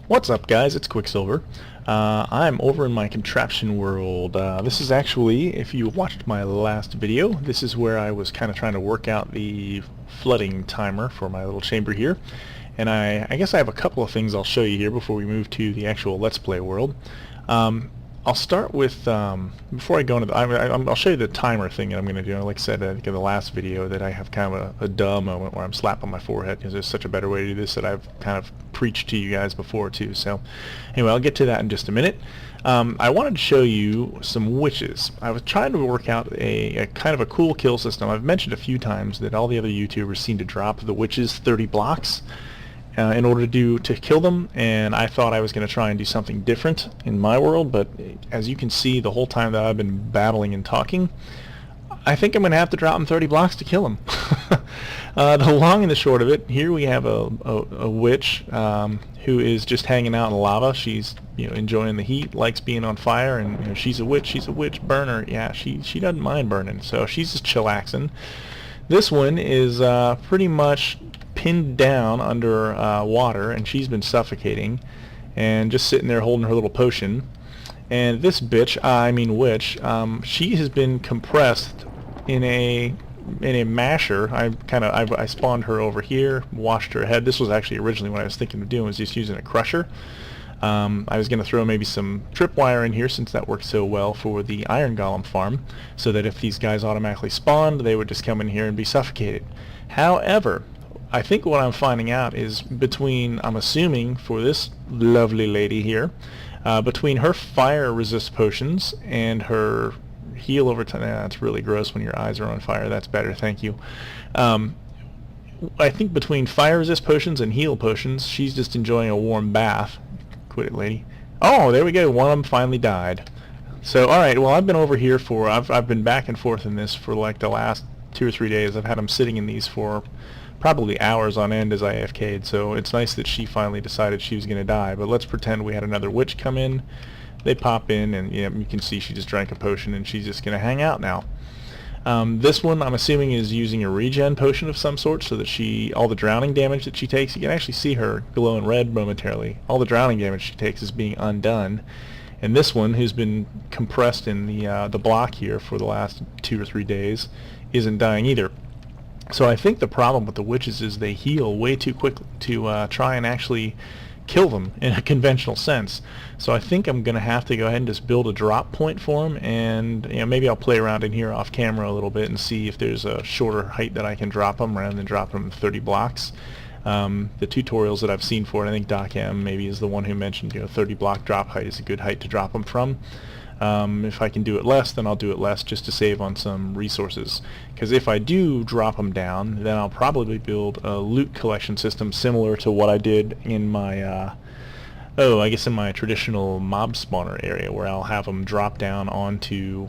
What's up, guys? It's Quicksilver. I'm over in my contraption world. This is actually, if you watched my last video, this is where I was kind of trying to work out the flooding timer for my little chamber here. And I guess I have a couple of things I'll show you here before we move to the actual Let's Play world. I'll start with, before I go into the, I'll show you the timer thing that I'm going to do. Like I said, I think in the last video that I have kind of a duh moment where I'm slapping my forehead because there's such a better way to do this that I've kind of preached to you guys before too. So anyway, I'll get to that in just a minute. I wanted to show you some witches. I was trying to work out a kind of a cool kill system. I've mentioned a few times that all the other YouTubers seem to drop the witches 30 blocks. In order to kill them, and I thought I was going to try and do something different in my world, but as you can see the whole time that I've been battling and talking, I think I'm going to have to drop them 30 blocks to kill them. The long and the short of it, here we have a witch who is just hanging out in lava. She's enjoying the heat, likes being on fire, and she's a witch burner. Yeah, she doesn't mind burning, so she's just chillaxing. This one is pretty much pinned down under water, and she's been suffocating and just sitting there holding her little potion. And this bitch, I mean witch, she has been compressed in a masher. I spawned her over here, washed her head. This was actually originally what I was thinking of doing, was just using a crusher. I was going to throw maybe some tripwire in here since that worked so well for the iron golem farm, so that if these guys automatically spawned, they would just come in here and be suffocated. However, I think what I'm finding out is between, I'm assuming for this lovely lady here, between her fire resist potions and her heal over time. That's really gross when your eyes are on fire. That's better, thank you. I think between fire resist potions and heal potions, she's just enjoying a warm bath. Quit it, lady. Oh, there we go. One of them finally died. So, alright, well, I've been over here for, I've been back and forth in this for like the last 2 or 3 days. I've had them sitting in these for probably hours on end as I AFK'd, so it's nice that she finally decided she was going to die. But let's pretend we had another witch come in. They pop in, and you can see she just drank a potion, and she's just going to hang out now. This one, I'm assuming, is using a regen potion of some sort, so that all the drowning damage that she takes, you can actually see her glowing red momentarily. All the drowning damage she takes is being undone. And this one, who's been compressed in the block here for the last 2 or 3 days, isn't dying either. So I think the problem with the witches is they heal way too quickly to try and actually kill them in a conventional sense. So I think I'm going to have to go ahead and just build a drop point for them, and maybe I'll play around in here off camera a little bit and see if there's a shorter height that I can drop them rather than drop them 30 blocks. The tutorials that I've seen for it, I think Doc M maybe is the one who mentioned 30 block drop height is a good height to drop them from. If I can do it less, then I'll do it less just to save on some resources. Because if I do drop them down, then I'll probably build a loot collection system similar to what I did in my, I guess in my traditional mob spawner area, where I'll have them drop down onto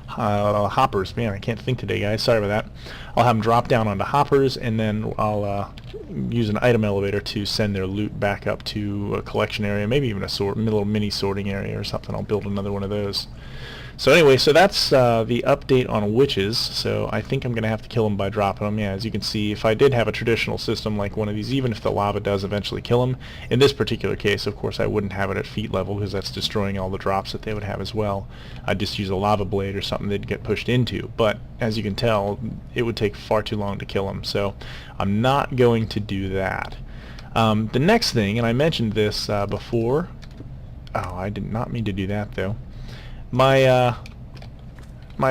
hoppers. Man, I can't think today, guys. Sorry about that. I'll have them drop down onto hoppers, and then I'll use an item elevator to send their loot back up to a collection area, maybe even a little mini sorting area or something. I'll build another one of those. So anyway, so that's the update on witches. So I think I'm going to have to kill them by dropping them. Yeah, as you can see, if I did have a traditional system like one of these, even if the lava does eventually kill them, in this particular case, of course, I wouldn't have it at feet level because that's destroying all the drops that they would have as well. I'd just use a lava blade or something they'd get pushed into. But as you can tell, it would take far too long to kill them. So I'm not going to do that. The next thing, and I mentioned this before. Oh, I did not mean to do that though. My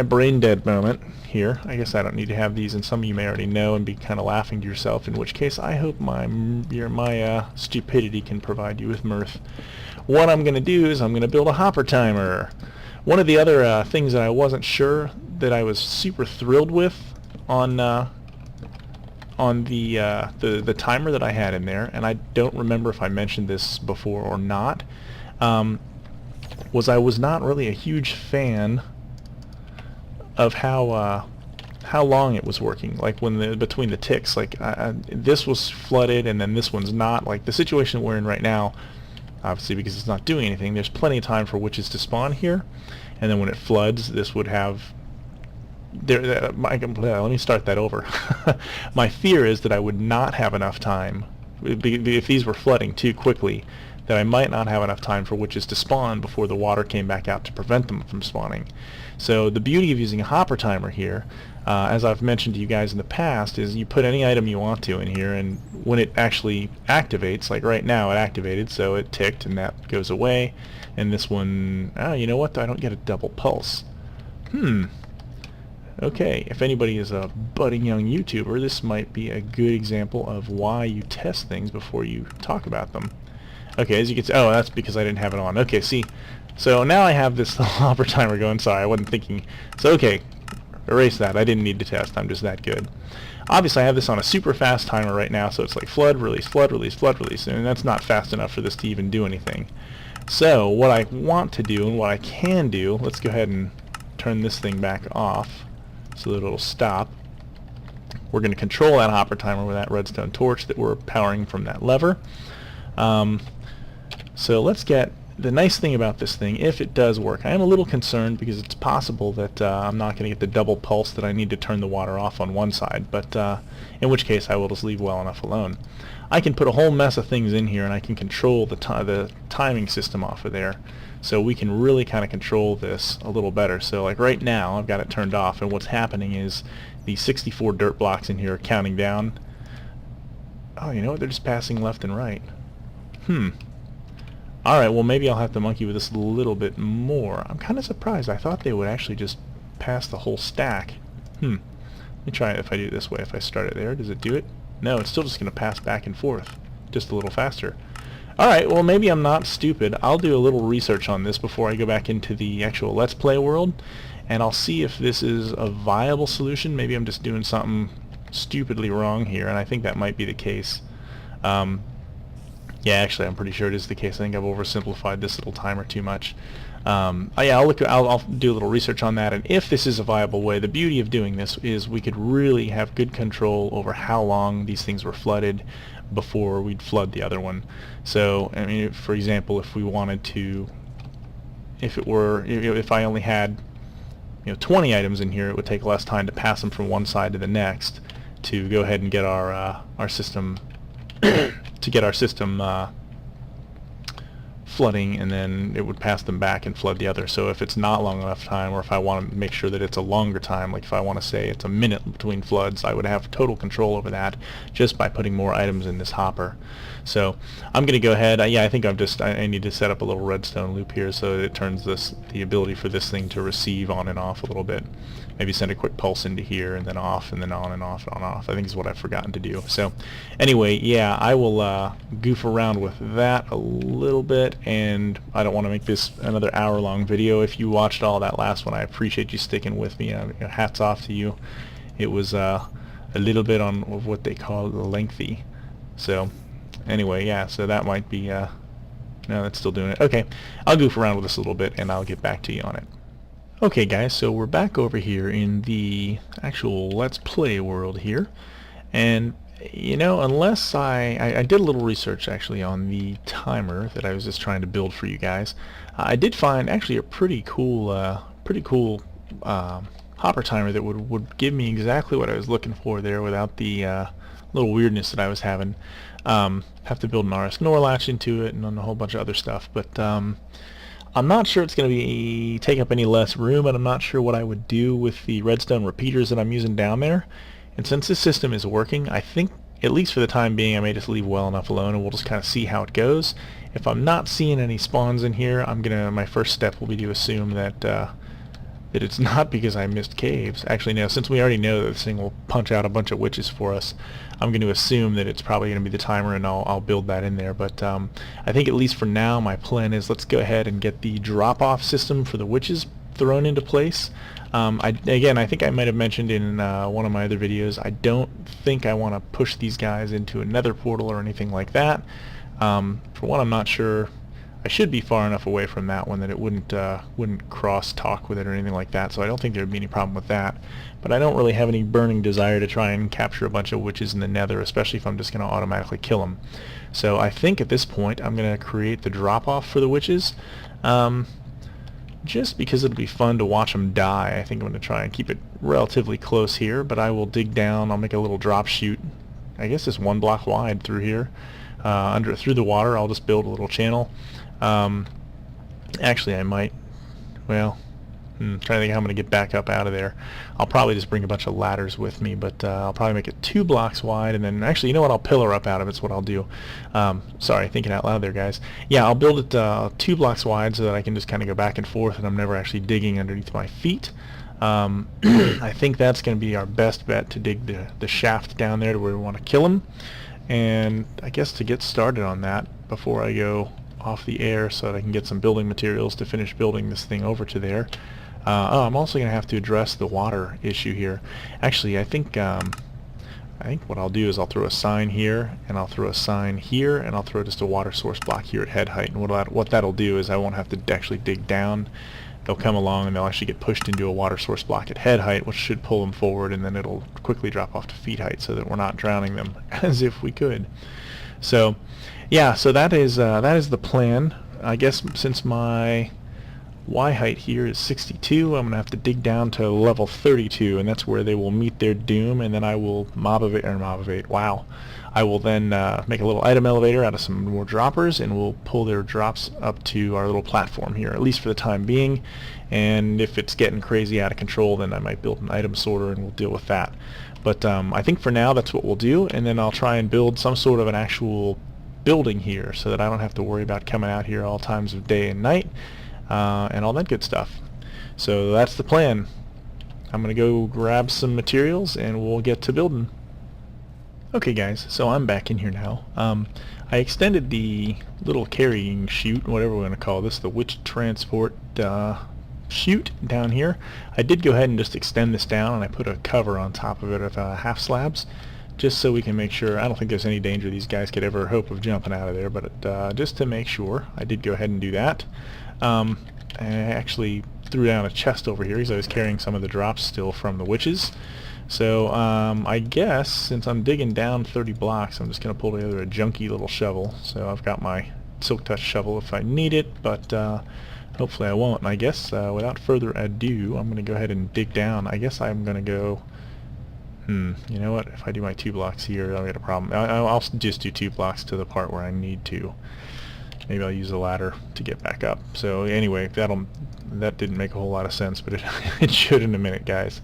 brain dead moment here. I guess I don't need to have these, and some of you may already know and be kind of laughing to yourself, in which case I hope my stupidity can provide you with mirth. What I'm going to do is I'm going to build a hopper timer. One of the other things that I wasn't sure that I was super thrilled with on the timer that I had in there, and I don't remember if I mentioned this before or not, was I was not really a huge fan of how long it was working. Like when between the ticks, like this was flooded and then this one's not. Like the situation we're in right now, obviously because it's not doing anything, there's plenty of time for witches to spawn here, and then when it floods, this would have let me start that over. My fear is that I would not have enough time if these were flooding too quickly, that I might not have enough time for witches to spawn before the water came back out to prevent them from spawning. So the beauty of using a hopper timer here, as I've mentioned to you guys in the past, is you put any item you want to in here, and when it actually activates, like right now it activated, so it ticked and that goes away, and this one, oh, you know what, I don't get a double pulse. Okay, if anybody is a budding young YouTuber, this might be a good example of why you test things before you talk about them. Okay, as you can see, oh, that's because I didn't have it on. Okay, see, so now I have this hopper timer going. Sorry, I wasn't thinking. So, okay, erase that. I didn't need to test. I'm just that good. Obviously, I have this on a super fast timer right now, so it's like flood, release, flood, release, flood, release, and that's not fast enough for this to even do anything. So, what I want to do and what I can do, let's go ahead and turn this thing back off so that it'll stop. We're going to control that hopper timer with that redstone torch that we're powering from that lever. So let's get the nice thing about this thing, if it does work. I am a little concerned because it's possible that I'm not going to get the double pulse that I need to turn the water off on one side, but in which case I will just leave well enough alone. I can put a whole mess of things in here and I can control the timing system off of there, so we can really kind of control this a little better. So like right now I've got it turned off, and what's happening is the 64 dirt blocks in here are counting down. Oh, you know what, they're just passing left and right. Alright, well maybe I'll have to monkey with this a little bit more. I'm kind of surprised. I thought they would actually just pass the whole stack. Let me try it if I do it this way. If I start it there, does it do it? No, it's still just going to pass back and forth. Just a little faster. Alright, well maybe I'm not stupid. I'll do a little research on this before I go back into the actual Let's Play world, and I'll see if this is a viable solution. Maybe I'm just doing something stupidly wrong here, and I think that might be the case. Yeah, actually, I'm pretty sure it is the case. I think I've oversimplified this little timer too much. Yeah, I'll do a little research on that, and if this is a viable way, the beauty of doing this is we could really have good control over how long these things were flooded before we'd flood the other one. So, I mean, for example, if we wanted to, if I only had 20 items in here, it would take less time to pass them from one side to the next to go ahead and get our system flooding, and then it would pass them back and flood the other. So if it's not long enough time, or if I want to make sure that it's a longer time, like if I want to say it's a minute between floods, I would have total control over that just by putting more items in this hopper. So I'm going to go ahead. Yeah, I think I need to set up a little redstone loop here so that it turns the ability for this thing to receive on and off a little bit. Maybe send a quick pulse into here and then off and then on and off and on and off. I think is what I've forgotten to do. So anyway, yeah, I will goof around with that a little bit, and I don't want to make this another hour-long video. If you watched all that last one, I appreciate you sticking with me. Hats off to you. It was a little bit on what they call lengthy. So anyway, yeah, so that might be no, that's still doing it. Okay, I'll goof around with this a little bit and I'll get back to you on it. Okay guys, so we're back over here in the actual Let's Play world here, and unless I did a little research actually on the timer that I was just trying to build for you guys. I did find actually a pretty cool hopper timer that would give me exactly what I was looking for there without the little weirdness that I was having. Have to build an RS NOR latch into it and a whole bunch of other stuff, but I'm not sure it's going to take up any less room, and I'm not sure what I would do with the redstone repeaters that I'm using down there. And since this system is working, I think, at least for the time being, I may just leave well enough alone, and we'll just kind of see how it goes. If I'm not seeing any spawns in here, my first step will be to assume that it's not because I missed caves. Actually, no, since we already know that this thing will punch out a bunch of witches for us, I'm going to assume that it's probably going to be the timer, and I'll build that in there. But I think at least for now, my plan is let's go ahead and get the drop-off system for the witches thrown into place. Again, I think I might have mentioned in one of my other videos, I don't think I want to push these guys into a nether portal or anything like that. For one, I'm not sure. I should be far enough away from that one that it wouldn't cross-talk with it or anything like that, so I don't think there would be any problem with that. But I don't really have any burning desire to try and capture a bunch of witches in the nether, especially if I'm just going to automatically kill them. So I think at this point I'm going to create the drop-off for the witches, just because it'll be fun to watch them die. I think I'm going to try and keep it relatively close here, but I will dig down, I'll make a little drop chute I guess just 1 block wide through here. Through the water, I'll just build a little channel. Actually, I might, well, trying to think how I'm going to get back up out of there. I'll probably just bring a bunch of ladders with me, but I'll probably make it 2 blocks wide, and then actually, you know what, I'll pillar up out of it's what I'll do. Sorry, thinking out loud there, guys. Yeah, I'll build it 2 blocks wide so that I can just kind of go back and forth, and I'm never actually digging underneath my feet. I think that's going to be our best bet, to dig the shaft down there to where we want to kill him. And I guess to get started on that, before I go off the air so that I can get some building materials to finish building this thing over to there. I'm also going to have to address the water issue here. Actually, I think what I'll do is I'll throw a sign here, and I'll throw a sign here, and I'll throw just a water source block here at head height. And what that'll do is I won't have to actually dig down. They'll come along and they'll actually get pushed into a water source block at head height, which should pull them forward, and then it'll quickly drop off to feet height so that we're not drowning them as if we could. So yeah, so that is the plan. I guess since my Y height here is 62, I'm going to have to dig down to level 32, and that's where they will meet their doom, and then I will I will then make a little item elevator out of some more droppers, and we'll pull their drops up to our little platform here, at least for the time being. And if it's getting crazy out of control, then I might build an item sorter, and we'll deal with that. But I think for now that's what we'll do, and then I'll try and build some sort of an actual building here so that I don't have to worry about coming out here all times of day and night. And all that good stuff. So that's the plan. I'm gonna go grab some materials and we'll get to building. Okay guys, so I'm back in here now. I extended the little carrying chute, whatever we're gonna call this, the witch transport chute down here. I did go ahead and just extend this down, and I put a cover on top of it of half slabs, just so we can make sure. I don't think there's any danger these guys could ever hope of jumping out of there, but just to make sure, I did go ahead and do that. I actually threw down a chest over here because I was carrying some of the drops still from the witches. So I guess since I'm digging down 30 blocks, I'm just going to pull together a junky little shovel. So I've got my Silk Touch shovel if I need it, but hopefully I won't. And I guess without further ado, I'm going to go ahead and dig down. I guess I'm going to go... you know what? If I do my 2 blocks here, I'll get a problem. I'll just do 2 blocks to the part where I need to. Maybe I'll use a ladder to get back up. So anyway, that didn't make a whole lot of sense, but it should in a minute, guys.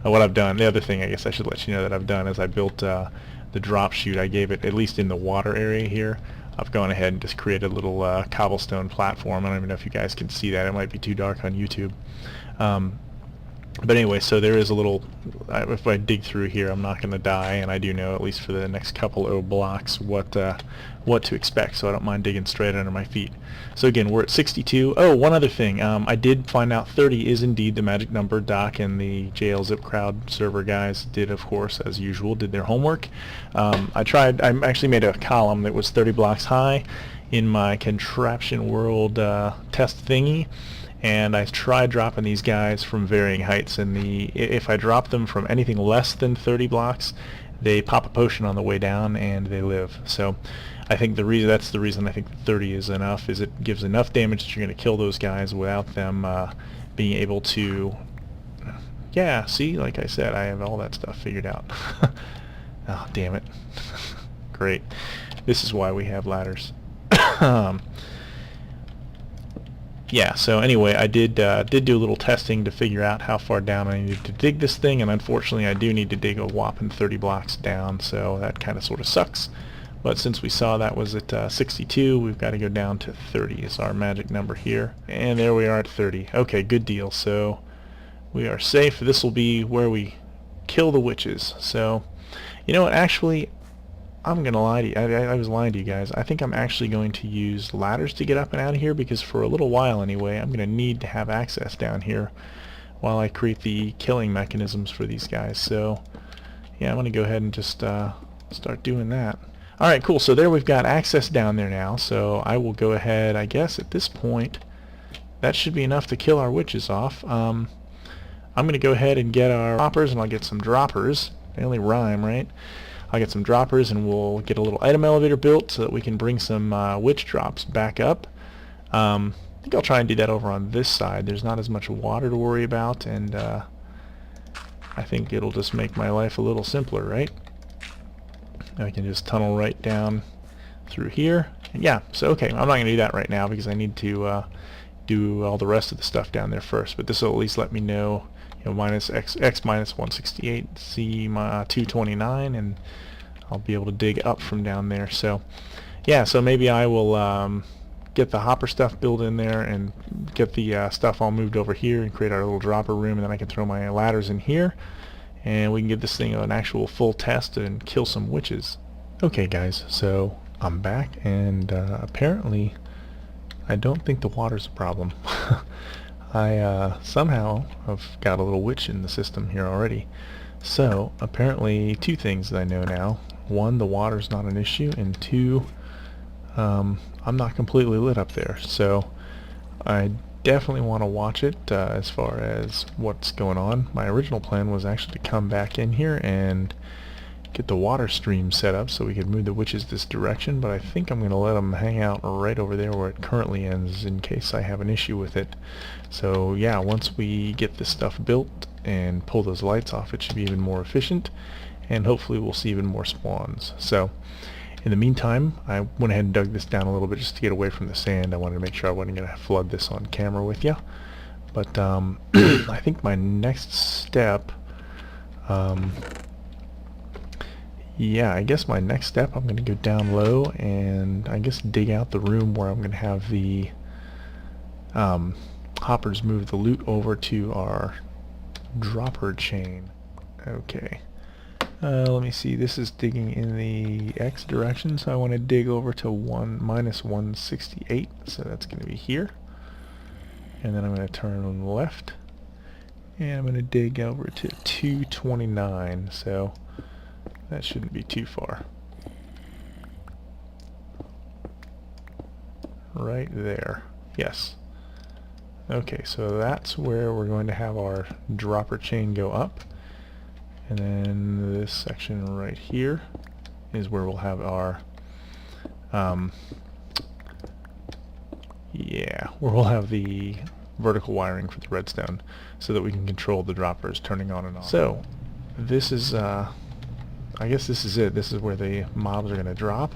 What I've done, the other thing I guess I should let you know that I've done is I built the drop chute. I gave it, at least in the water area here, I've gone ahead and just created a little cobblestone platform. I don't even know if you guys can see that. It might be too dark on YouTube. But anyway, so there is a little, if I dig through here, I'm not going to die, and I do know, at least for the next couple of blocks, what to expect, so I don't mind digging straight under my feet. So again, we're at 62. Oh, one other thing, I did find out 30 is indeed the magic number. Doc and the JL Zip Crowd server guys did, of course, as usual, did their homework. I actually made a column that was 30 blocks high in my contraption world test thingy. And I tried dropping these guys from varying heights, and if I drop them from anything less than 30 blocks, they pop a potion on the way down and they live. So I think that's the reason I think 30 is enough, is it gives enough damage that you're going to kill those guys without them being able to... Yeah, see, like I said, I have all that stuff figured out. Oh, damn it. Great. This is why we have ladders. Yeah, so anyway, I did do a little testing to figure out how far down I needed to dig this thing, and unfortunately I do need to dig a whopping 30 blocks down, so that kind of sort of sucks. But since we saw that was at 62, we've got to go down to 30 is our magic number here. And there we are at 30. Okay, good deal. So we are safe. This will be where we kill the witches. So, you know what, actually... I'm going to lie to you. I was lying to you guys. I think I'm actually going to use ladders to get up and out of here, because for a little while anyway, I'm going to need to have access down here while I create the killing mechanisms for these guys. So, yeah, I'm going to go ahead and just start doing that. Alright, cool. So there we've got access down there now. So I will go ahead, I guess, at this point, that should be enough to kill our witches off. I'm going to go ahead and get our droppers, and I'll get some droppers. They only rhyme, right? I'll get some droppers, and we'll get a little item elevator built so that we can bring some witch drops back up. I think I'll try and do that over on this side. There's not as much water to worry about, and I think it'll just make my life a little simpler, right? I can just tunnel right down through here. And yeah, so okay, I'm not going to do that right now because I need to do all the rest of the stuff down there first. But this will at least let me know, minus x minus 168, z 229, and I'll be able to dig up from down there. So yeah, so maybe I will get the hopper stuff built in there and get the stuff all moved over here and create our little dropper room, and then I can throw my ladders in here and we can give this thing an actual full test and kill some witches. Okay guys, so I'm back, and apparently I don't think the water's a problem. I somehow have got a little witch in the system here already. So apparently two things that I know now. One, the water's not an issue, and two, I'm not completely lit up there. So I definitely want to watch it as far as what's going on. My original plan was actually to come back in here and get the water stream set up so we could move the witches this direction, but I think I'm going to let them hang out right over there where it currently ends in case I have an issue with it. So yeah, once we get this stuff built and pull those lights off, it should be even more efficient, and hopefully we'll see even more spawns. So in the meantime, I went ahead and dug this down a little bit just to get away from the sand. I wanted to make sure I wasn't going to flood this on camera with you. But I think my next step, yeah, I guess my next step, I'm going to go down low and I guess dig out the room where I'm going to have the hoppers move the loot over to our dropper chain. Okay. Let me see, this is digging in the X direction, so I want to dig over to minus 168, so that's going to be here. And then I'm going to turn left, and I'm going to dig over to 229, so that shouldn't be too far. Right there. Yes. Okay, so that's where we're going to have our dropper chain go up. And then this section right here is where we'll have our where we'll have the vertical wiring for the redstone so that we can control the droppers turning on and off. So this is I guess this is it. This is where the mobs are going to drop.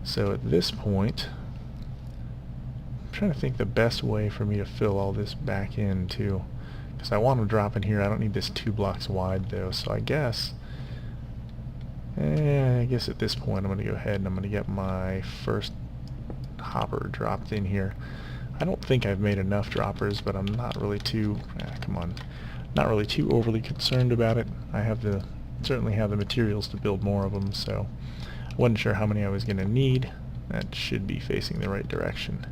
So at this point, I'm trying to think the best way for me to fill all this back into, because I want to drop in here. I don't need this 2 blocks wide though, so I guess at this point I'm going to go ahead and I'm going to get my first hopper dropped in here. I don't think I've made enough droppers, but I'm not really too not really too overly concerned about it. I certainly have the materials to build more of them, so I wasn't sure how many I was going to need. That should be facing the right direction,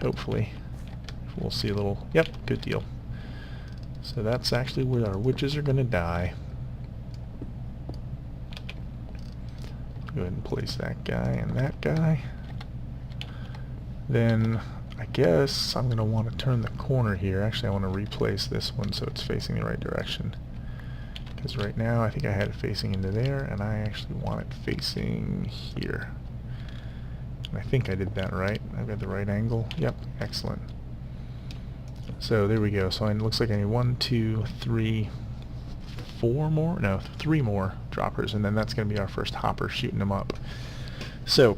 hopefully. We'll see a little, yep, good deal. So that's actually where our witches are going to die. Go ahead and place that guy and that guy. Then I guess I'm going to want to turn the corner here. Actually, I want to replace this one so it's facing the right direction. Because right now I think I had it facing into there, and I actually want it facing here. And I think I did that right. I've got the right angle. Yep, excellent. So there we go. So it looks like I need 1, 2, 3, 4 more? No, 3 more droppers, and then that's going to be our first hopper shooting them up. So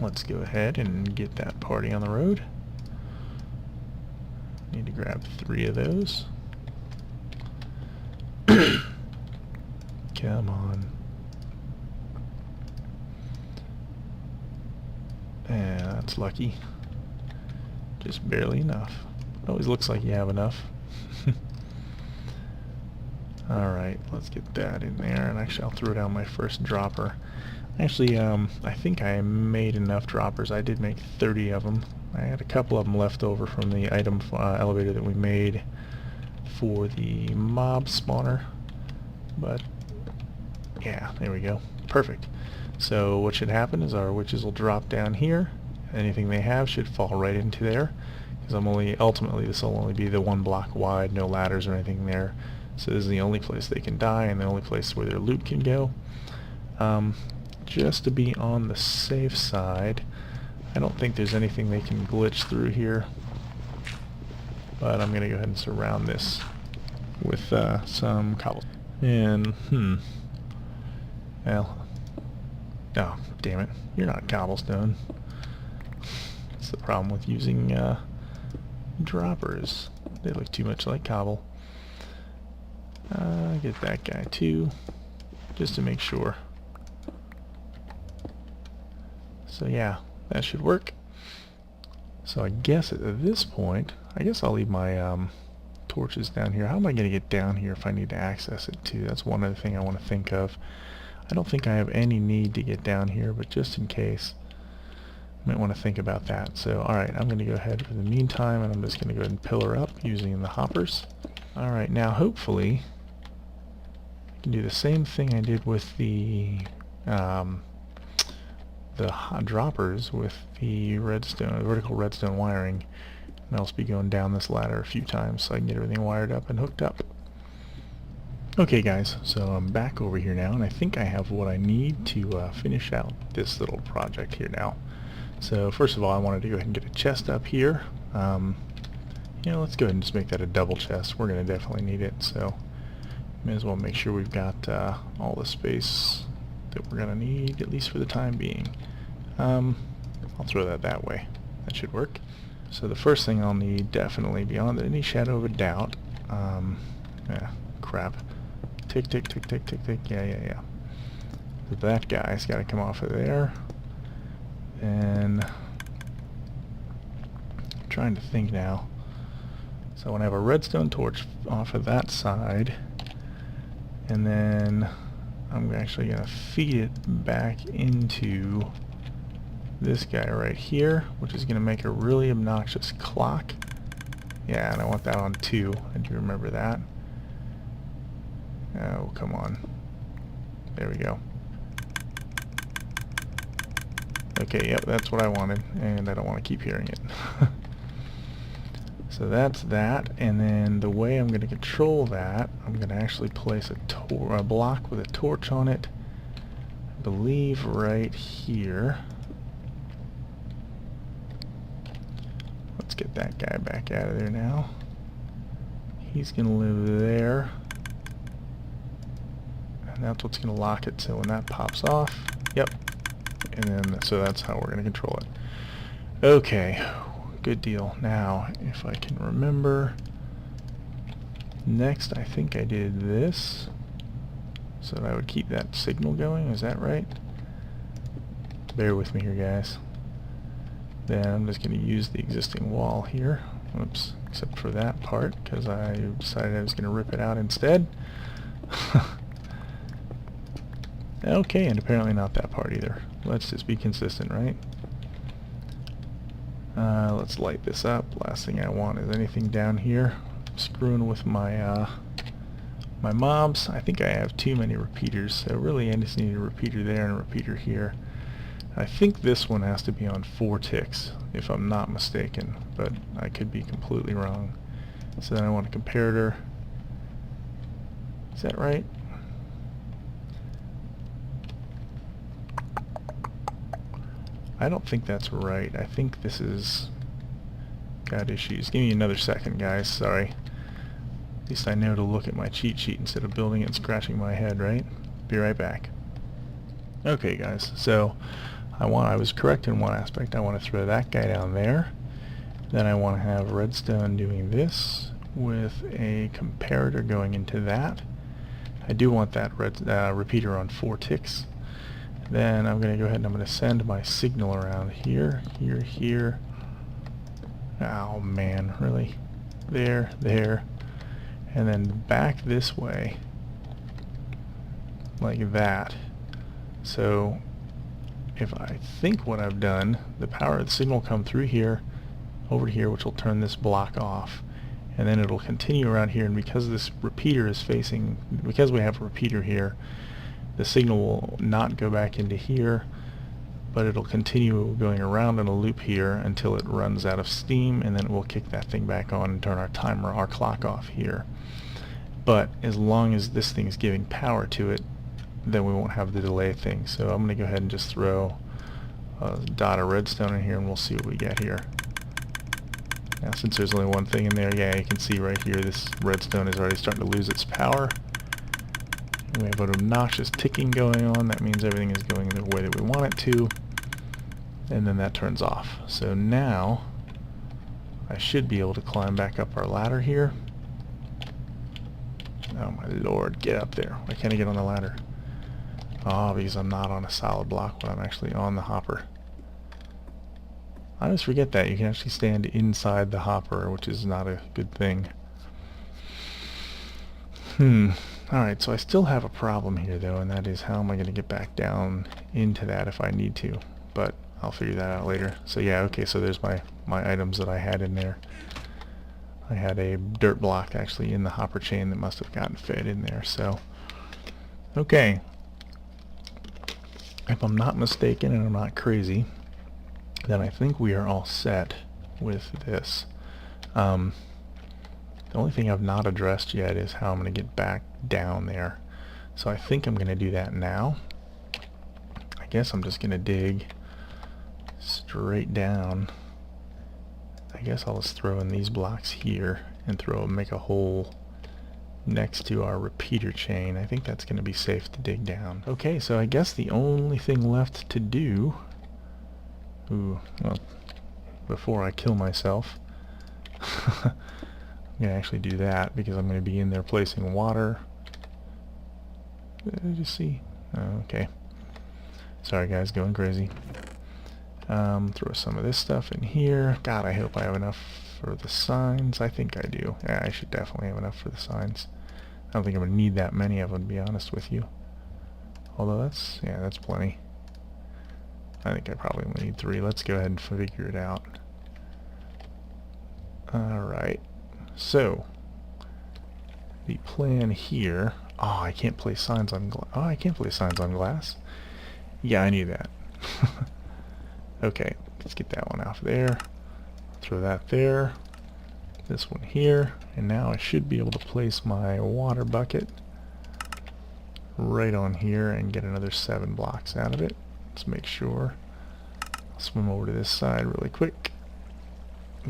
let's go ahead and get that party on the road. Need to grab 3 of those. Come on. Yeah, that's lucky. Just barely enough. It always looks like you have enough. Alright, let's get that in there, and actually I'll throw down my first dropper. Actually, I think I made enough droppers. I did make 30 of them. I had a couple of them left over from the item elevator that we made for the mob spawner. But, yeah, there we go. Perfect. So what should happen is our witches will drop down here. Anything they have should fall right into there. Because ultimately this will only be the 1 block wide, no ladders or anything there. So this is the only place they can die and the only place where their loot can go. Just to be on the safe side, I don't think there's anything they can glitch through here. But I'm going to go ahead and surround this with some cobble. And, Well, oh, damn it. You're not cobblestone. That's the problem with using droppers. They look too much like cobble. Get that guy too, just to make sure. So yeah, that should work. So I guess at this point, I guess I'll leave my torches down here. How am I going to get down here if I need to access it too? That's one other thing I want to think of. I don't think I have any need to get down here, but just in case, I might want to think about that. So alright, I'm going to go ahead for the meantime, and I'm just going to go ahead and pillar up using the hoppers. Alright, now hopefully I can do the same thing I did with the droppers with the redstone, vertical redstone wiring, and I'll just be going down this ladder a few times so I can get everything wired up and hooked up. Okay guys, so I'm back over here now, and I think I have what I need to finish out this little project here now. So first of all, I wanted to go ahead and get a chest up here. You know, let's go ahead and just make that a double chest. We're going to definitely need it, so may as well make sure we've got all the space that we're going to need, at least for the time being. I'll throw that way. That should work. So the first thing I'll need, definitely beyond any shadow of a doubt, crap. Tick, tick, tick, tick, tick, tick, yeah. So that guy's got to come off of there. And I'm trying to think now. So I want to have a redstone torch off of that side, and then I'm actually going to feed it back into this guy right here, which is going to make a really obnoxious clock. Yeah, and I want that on 2. I do remember that. Oh, come on. There we go. Okay, yep, that's what I wanted, and I don't want to keep hearing it. So that's that, and then the way I'm going to control that, I'm going to actually place a block with a torch on it, I believe right here. Let's get that guy back out of there now. He's going to live there, and that's what's going to lock it, so when that pops off, yep, and then so that's how we're going to control it. Okay. Good deal. Now, if I can remember, next I think I did this, so that I would keep that signal going. Is that right? Bear with me here, guys. Then I'm just going to use the existing wall here. Oops, except for that part, because I decided I was going to rip it out instead. Okay, and apparently not that part either. Let's just be consistent, right? Let's light this up. Last thing I want is anything down here. I'm screwing with my my mobs. I think I have too many repeaters, so really I just need a repeater there and a repeater here. I think this one has to be on 4 ticks, if I'm not mistaken, but I could be completely wrong. So then I want a comparator. Is that right? I don't think that's right. I think this is... got issues. Give me another second, guys. Sorry. At least I know to look at my cheat sheet instead of building it and scratching my head, right? Be right back. Okay, guys. So I was correct in one aspect. I want to throw that guy down there. Then I want to have redstone doing this with a comparator going into that. I do want that repeater on 4 ticks. Then I'm going to go ahead and I'm going to send my signal around here, here, here. Oh man, really? There, there. And then back this way. Like that. So, if I think what I've done, the power of the signal will come through here, over here, which will turn this block off. And then it'll continue around here, and because this repeater is facing, because we have a repeater here, the signal will not go back into here, but it'll continue going around in a loop here until it runs out of steam, and then we'll kick that thing back on and turn our timer, our clock off here. But as long as this thing's giving power to it, then we won't have the delay thing. So I'm going to go ahead and just throw a dot of redstone in here, and we'll see what we get here. Now since there's only one thing in there, yeah, you can see right here this redstone is already starting to lose its power. We have an obnoxious ticking going on. That means everything is going the way that we want it to. And then that turns off. So now I should be able to climb back up our ladder here. Oh my lord, get up there. Why can't I get on the ladder? Oh, because I'm not on a solid block when I'm actually on the hopper. I always forget that. You can actually stand inside the hopper, which is not a good thing. Alright, so I still have a problem here though, and that is how am I going to get back down into that if I need to. But I'll figure that out later. So yeah, okay, so there's my items that I had in there. I had a dirt block actually in the hopper chain that must have gotten fed in there, so okay. If I'm not mistaken and I'm not crazy, then I think we are all set with this. The only thing I've not addressed yet is how I'm going to get back down there. So I think I'm going to do that now. I guess I'm just going to dig straight down. I guess I'll just throw in these blocks here and make a hole next to our repeater chain. I think that's going to be safe to dig down. Okay, so I guess the only thing left to do, well, before I kill myself, I'm going to actually do that because I'm going to be in there placing water. Did you see? Oh, okay. Sorry guys, going crazy. Throw some of this stuff in here. God, I hope I have enough for the signs. I think I do. Yeah, I should definitely have enough for the signs. I don't think I'm going to need that many of them, to be honest with you. Although that's plenty. I think I probably only need 3. Let's go ahead and figure it out. Alright. So, the plan here... Oh, I can't place signs on glass. Oh, I can't place signs on glass. Yeah, I knew that. Okay, let's get that one off there. Throw that there. This one here. And now I should be able to place my water bucket right on here and get another 7 blocks out of it. Let's make sure. I'll swim over to this side really quick.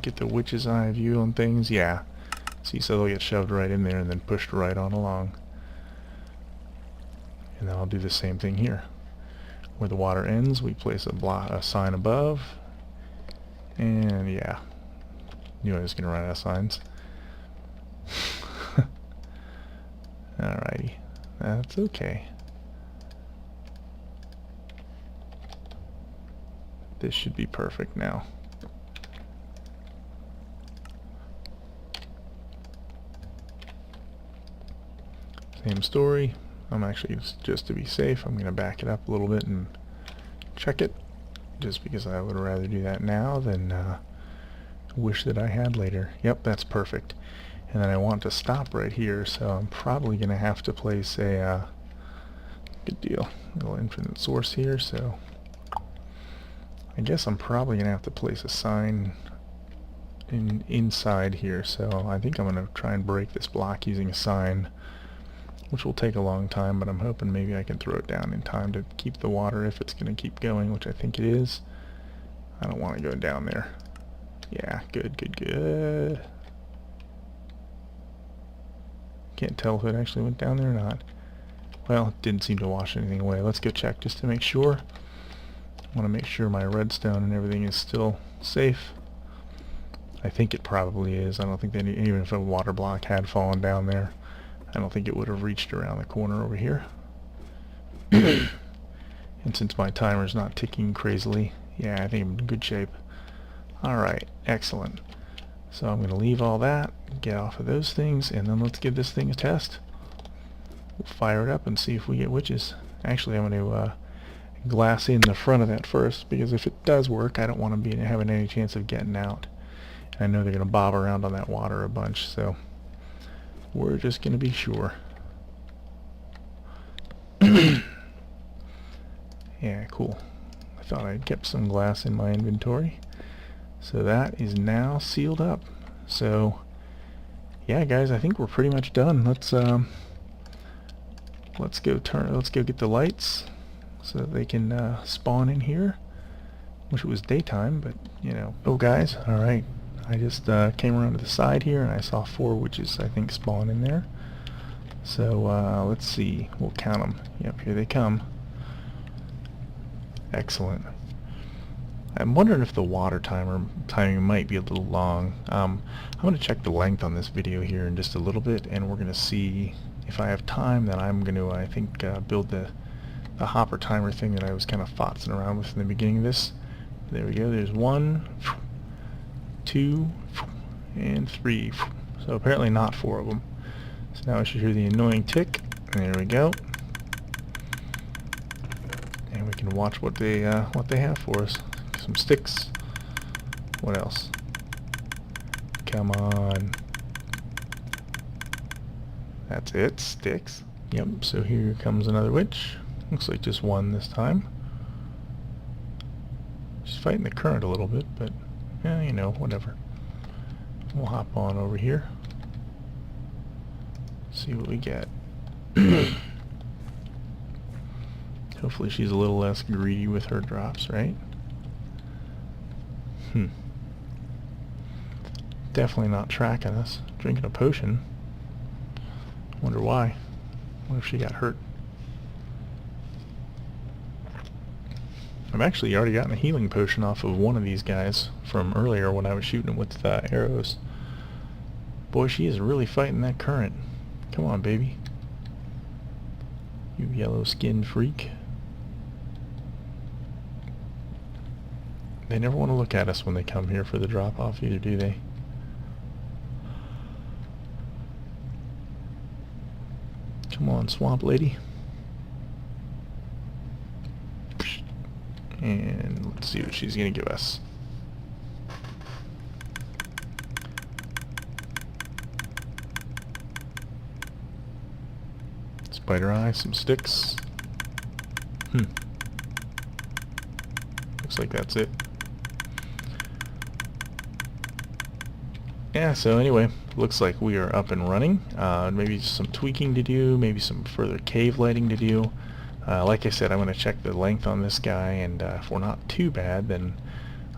Get the witch's eye view on things. Yeah. See, so they'll get shoved right in there and then pushed right on along. And then I'll do the same thing here. Where the water ends, we place a sign above. And yeah, knew I was going to run out of signs. Alrighty, that's okay. This should be perfect now. Same story. I'm actually, just to be safe, I'm going to back it up a little bit and check it, just because I would rather do that now than wish that I had later. Yep, that's perfect. And then I want to stop right here, so I'm probably going to have to place a good deal, little infinite source here, so I guess I'm probably going to have to place a sign inside here, so I think I'm going to try and break this block using a sign, which will take a long time, but I'm hoping maybe I can throw it down in time to keep the water if it's going to keep going, which I think it is. I don't want to go down there. Yeah, good, good, good. Can't tell if it actually went down there or not. Well, it didn't seem to wash anything away. Let's go check just to make sure. I want to make sure my redstone and everything is still safe. I think it probably is. I don't think that even if a water block had fallen down there, I don't think it would have reached around the corner over here. And since my timer's not ticking crazily, yeah, I think I'm in good shape. Alright, excellent. So I'm going to leave all that, get off of those things, and then let's give this thing a test. We'll fire it up and see if we get witches. Actually, I'm going to glass in the front of that first, because if it does work, I don't want to be having any chance of getting out. And I know they're going to bob around on that water a bunch, so we're just going to be sure. Yeah, cool. I thought I'd kept some glass in my inventory. So that is now sealed up. So yeah, guys, I think we're pretty much done. Let's go get the lights so that they can spawn in here. Wish it was daytime, but you know. Oh guys, alright. I just came around to the side here and I saw 4 witches, I think, spawn in there. So let's see, we'll count them. Yep, here they come. Excellent. I'm wondering if the water timing might be a little long. I'm going to check the length on this video here in just a little bit, and we're going to see if I have time. Then I'm going to, I think, build the hopper timer thing that I was kind of fotzing around with in the beginning of this. There we go. There's 1, 2, and 3. So apparently not 4 of them. So now I should hear the annoying tick. There we go. And we can watch what they have for us. Some sticks. What else? Come on. That's it. Sticks. Yep. So here comes another witch. Looks like just one this time. She's fighting the current a little bit, but yeah, you know, whatever. We'll hop on over here. See what we get. Hopefully she's a little less greedy with her drops, right? Definitely not tracking us. Drinking a potion. Wonder why. What if she got hurt? I've actually already gotten a healing potion off of one of these guys from earlier when I was shooting with arrows. Boy, she is really fighting that current. Come on, baby. You yellow-skinned freak. They never want to look at us when they come here for the drop-off either, do they? Come on, swamp lady. And let's see what she's going to give us. Spider eye, some sticks. Looks like that's it. Yeah, so anyway, looks like we are up and running. Maybe just some tweaking to do, maybe some further cave lighting to do. Like I said, I'm going to check the length on this guy, and if we're not too bad, then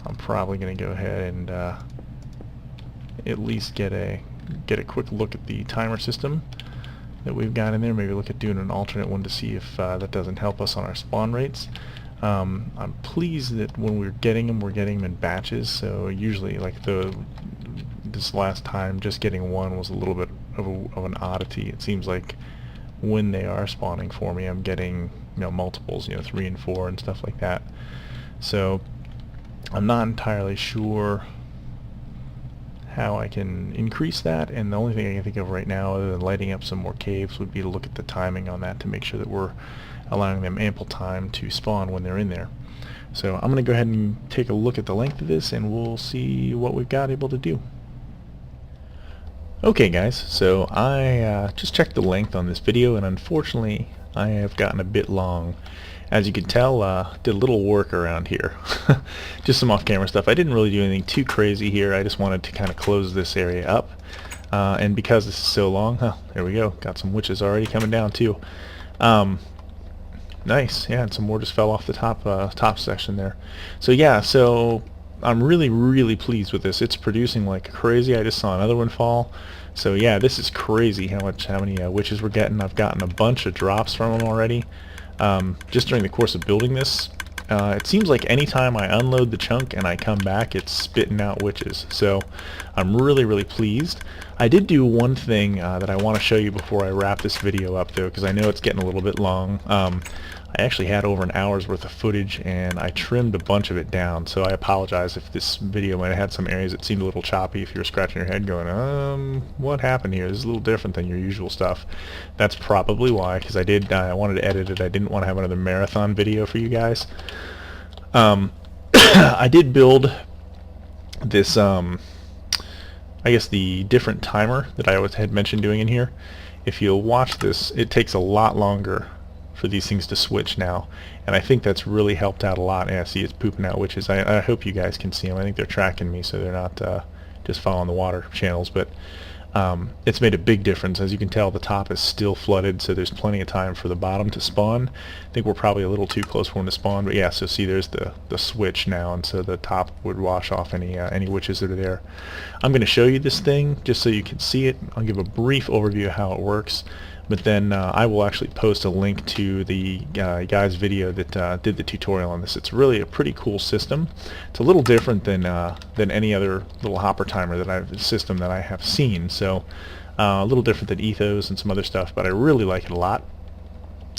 I'm probably going to go ahead and at least get a quick look at the timer system that we've got in there. Maybe look at doing an alternate one to see if that doesn't help us on our spawn rates. I'm pleased that when we're getting them in batches, so usually like this last time just getting one was a little bit of an oddity. It seems like when they are spawning for me, I'm getting, you know, multiples, you know, 3 and 4 and stuff like that. So I'm not entirely sure how I can increase that, and the only thing I can think of right now other than lighting up some more caves would be to look at the timing on that to make sure that we're allowing them ample time to spawn when they're in there. So I'm going to go ahead and take a look at the length of this, and we'll see what we've got able to do. Okay guys, so I just checked the length on this video, and unfortunately I have gotten a bit long. As you can tell, did a little work around here. Just some off-camera stuff. I didn't really do anything too crazy here. I just wanted to kind of close this area up. And because this is so long, there we go. Got some witches already coming down too. Nice, yeah, and some more just fell off the top section there. So yeah, so I'm really pleased with this. It's producing like crazy. I just saw another one fall. So yeah, this is crazy how many witches we're getting. I've gotten a bunch of drops from them already. Just during the course of building this. It seems like anytime I unload the chunk and I come back, it's spitting out witches. So I'm really pleased. I did do one thing that I want to show you before I wrap this video up though, because I know it's getting a little bit long. I actually had over an hour's worth of footage, and I trimmed a bunch of it down, so I apologize if this video might have had some areas that seemed a little choppy. If you were scratching your head going, what happened here? This is a little different than your usual stuff. That's probably why, because I wanted to edit it. I didn't want to have another marathon video for you guys. I did build this, I guess the different timer that I had mentioned doing in here. If you'll watch this, it takes a lot longer for these things to switch now, and I think that's really helped out a lot. Yeah, see, it's pooping out witches. I hope you guys can see them. I think they're tracking me, so they're not just following the water channels, but it's made a big difference. As you can tell, the top is still flooded, so there's plenty of time for the bottom to spawn. I think we're probably a little too close for them to spawn, but yeah, so see, there's the switch now, and so the top would wash off any witches that are there. I'm going to show you this thing just so you can see it. I'll give a brief overview of how it works. But then I will actually post a link to the guy's video that did the tutorial on this. It's really a pretty cool system. It's a little different than any other little hopper timer system that I have seen. So a little different than Ethos and some other stuff, but I really like it a lot.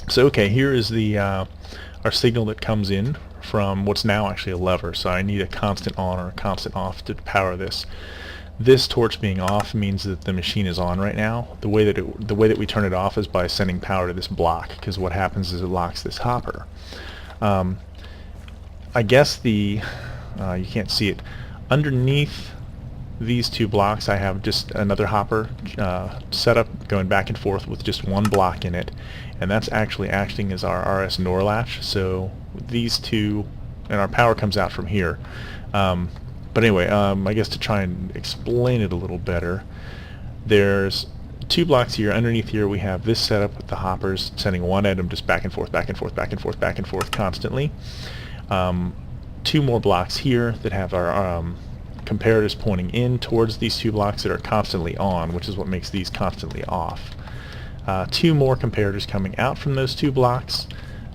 So okay, here is the our signal that comes in from what's now actually a lever. So I need a constant on or a constant off to power this. This torch being off means that the machine is on right now. The way that we turn it off is by sending power to this block, because what happens is it locks this hopper. I guess you can't see it. Underneath these two blocks I have just another hopper set up going back and forth with just one block in it, and that's actually acting as our RS NOR latch. So these two, and our power comes out from here. But anyway, I guess to try and explain it a little better, there's two blocks here. Underneath here we have this setup with the hoppers sending one item just back and forth, back and forth, back and forth, back and forth constantly. Two more blocks here that have our comparators pointing in towards these two blocks that are constantly on, which is what makes these constantly off. Two more comparators coming out from those two blocks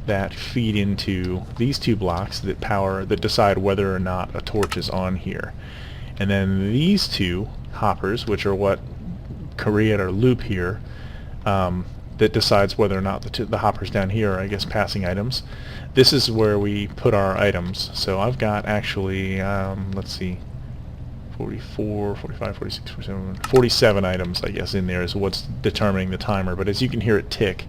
that feed into these two blocks that decide whether or not a torch is on here. And then these two hoppers, which are what create our loop here, that decides whether or not the hoppers down here are, I guess, passing items. This is where we put our items. So I've got actually, let's see, 44, 45, 46, 47, 47 items, I guess, in there is what's determining the timer. But as you can hear it tick,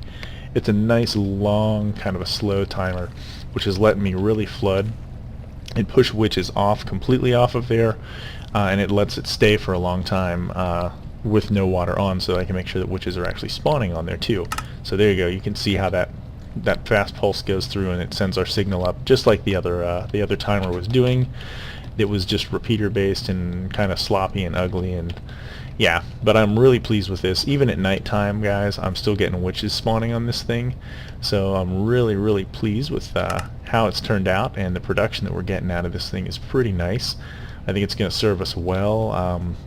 it's a nice long kind of a slow timer, which is letting me really flood and push witches off, completely off of there, and it lets it stay for a long time with no water on, so I can make sure that witches are actually spawning on there too. So there you go. You can see how that fast pulse goes through and it sends our signal up, just like the other timer was doing. It was just repeater based and kind of sloppy and ugly, and yeah, but I'm really pleased with this. Even at nighttime, guys, I'm still getting witches spawning on this thing, so I'm really pleased with how it's turned out, and the production that we're getting out of this thing is pretty nice. I think it's going to serve us well.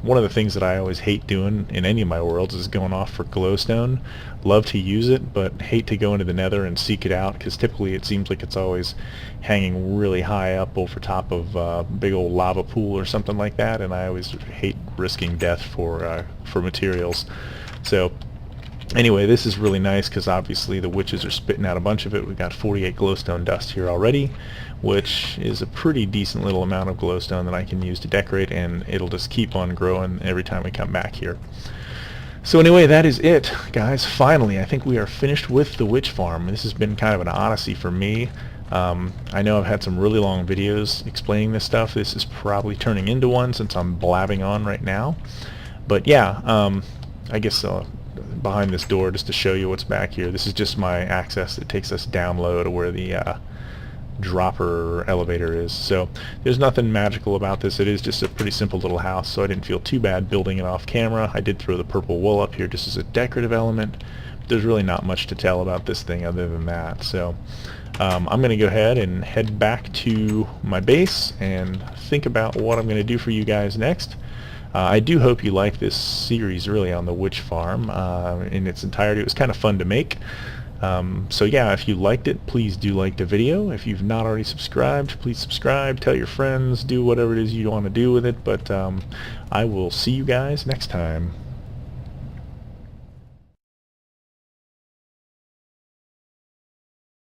One of the things that I always hate doing in any of my worlds is going off for glowstone. Love to use it, but hate to go into the nether and seek it out, because typically it seems like it's always hanging really high up over top of a big old lava pool or something like that, and I always hate risking death for materials. So anyway, this is really nice because obviously the witches are spitting out a bunch of it. We've got 48 glowstone dust here already, which is a pretty decent little amount of glowstone that I can use to decorate, and it'll just keep on growing every time we come back here. So anyway, that is it, guys. Finally, I think we are finished with the witch farm. This has been kind of an odyssey for me. I know I've had some really long videos explaining this stuff. This is probably turning into one since I'm blabbing on right now. But yeah, I guess behind this door, just to show you what's back here, this is just my access that takes us down low to where the dropper elevator is. So there's nothing magical about this. It is just a pretty simple little house, so I didn't feel too bad building it off camera. I did throw the purple wool up here just as a decorative element, but there's really not much to tell about this thing other than that. So I'm going to go ahead and head back to my base and think about what I'm going to do for you guys next. I do hope you like this series really on the witch farm in its entirety. It was kind of fun to make. So yeah, if you liked it, please do like the video. If you've not already subscribed, please subscribe, tell your friends, do whatever it is you want to do with it. But I will see you guys next time.